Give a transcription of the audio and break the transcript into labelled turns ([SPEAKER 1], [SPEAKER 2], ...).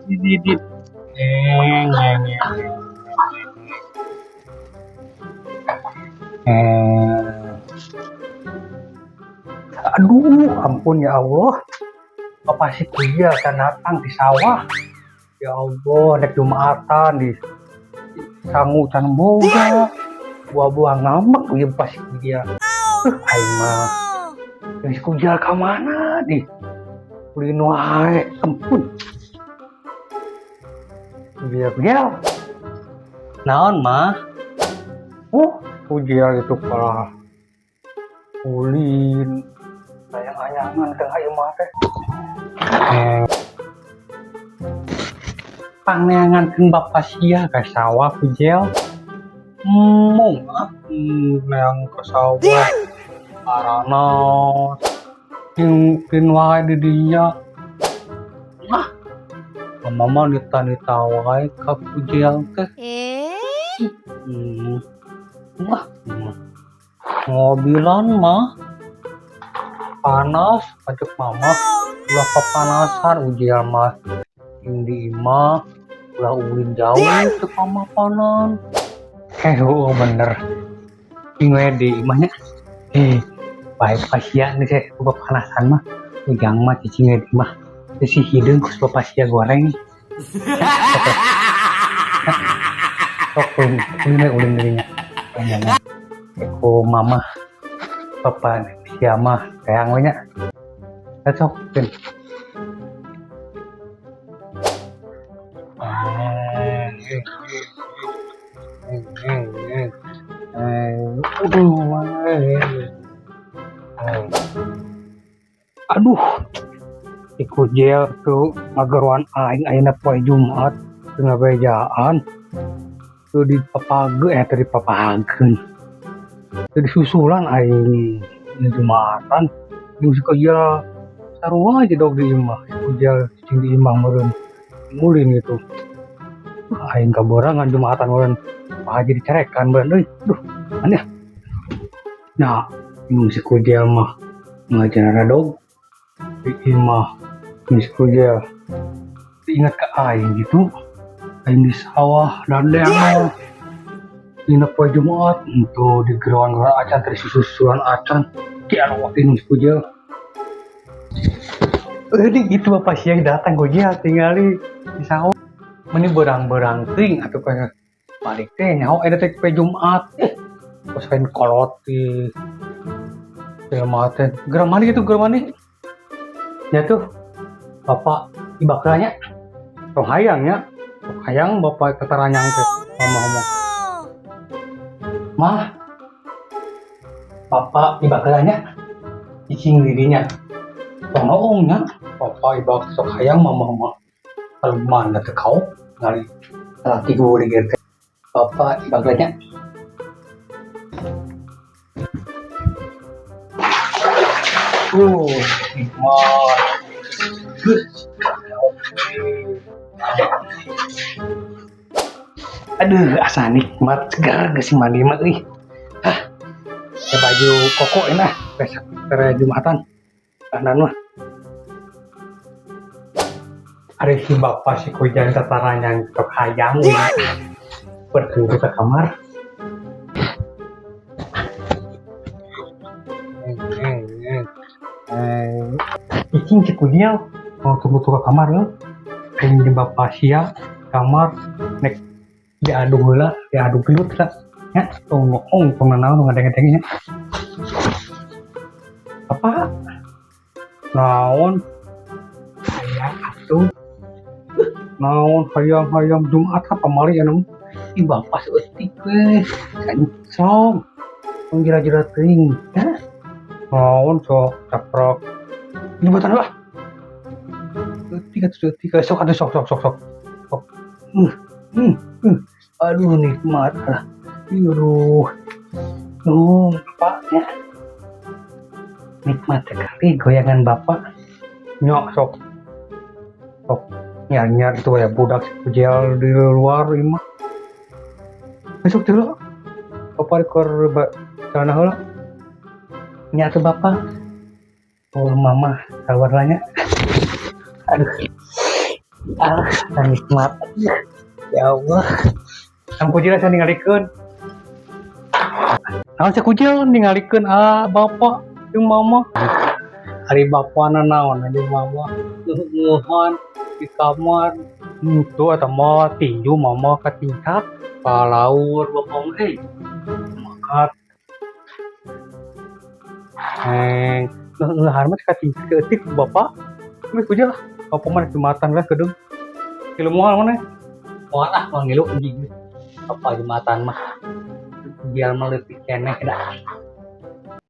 [SPEAKER 1] Didit. Aduh, ampun ya Allah. Bapak si kuya kan datang di sawah. Ya Allah, nek Jumatan di sangu can boga. Buah-buah ngamak kuya bapak si kuya. Aing mah. Geus kuya ka mana di? Ulin wae, ampun. Kuya. Naon mah? Kuya itu parah. Ulin ayang-ayangan teh ayeuna mah teh. Panneangankeun bapak sia ka sawah Pujel. Mung neang ka sawah. Arana ting wae di dinya. Mama nita wae ka Pujel teh. Mobilan mah panas, ajak mama ulah kepanasan ujian mah di imah ulah ulin jauh ke pamapanan. Bener ingwe di imahnya baik pasia nih saya kepanasan mah ujang mah cicing di imah si hidung kus pasia goreng sok ulin dirinya mama papa siapa kayak nya cocok kan aduh ikut jel tuh ngageruan aing ayeuna poe Jumat teu ngabejaan tuh di papageun jadi susulan aing di Jumatan jeung sakoya sarua aja dog di imah ujal cing di imah meureun mulin gitu aing kaborangan Jumatan meureun Pak Haji dicerekan meureun euy duh aneh nah jeung sikujal mah ngajarna dog di imah jeung sikujal ingat ke aing gitu aing di sawah dan deang dina poe Jumat untuk di geroan-geroan acan teh susulan acan ki anu waktu nu kujel. Gitu bapak siang datang kujel tinggali di sawah. Meni berang-berang ting atuh kayak balik teh nyaho eta teh poe Jumat. Pas kain koloti. Teh mate. Geram mani gitu geram mani. Ya tuh bapak ibakranya. Tong hayangnya. Tong hayang bapak ketaranyang teh ngomong-ngomong. Mah, papa ibakalanya cicing dirinya. Tongongnya, papa ibak sok hayang mama kalau mana teu kau ngali laki gue digerte. Papa ibakalanya. Nikmat. Aduh, asa nikmat segar geus mandi mah euy. Baju koko enak besok tere Jumatan. Kanan mah. Ari si bapak si kujan tataranyang tok hayang pergi ke kamar. Icing si kudial mau tunggu ke kamar lo. Kain di bapak sia kamar nek diadu heula, diadu gelut lah. Ya, ngomong pemenang ngadeng-ngadengnya. Apa? Naon? Hayang atuh. Naon hayang Jumat apa mali anu? Ih bapak seutik we. Kancong. Mengira-gira teuing. Ya. Naon sok caprok. Ini buatan apa? Seutik sok atuh sok. Aduh nikmat lah. Aduh. Bapak ya. Nikmat sekali goyangan bapak. Nyok sok. Nyar itu ya budak kujel di luar imah. Besok dulu. Bapak rekor celana heula. Nya tuh bapak. Oh mama sabarnya. Aduh, nikmat. Ya Allah. Ang kujil saya ningalikeun. Naon saya kujil ningalikeun bapak jeung mama. Ari bapana naon jeung mama. Ngeuhan di kamar. Tuh eta mah tinju mama katincak. Palaur bapak mah makat. Ngeuhan mah katincak keutik bapak. Geus kujil lah. Bapak mah jumatan lah kedeung. Kilu moal mana? Moal mah ngilu anjing. Apa jumatan mah biar meletik keneh dah.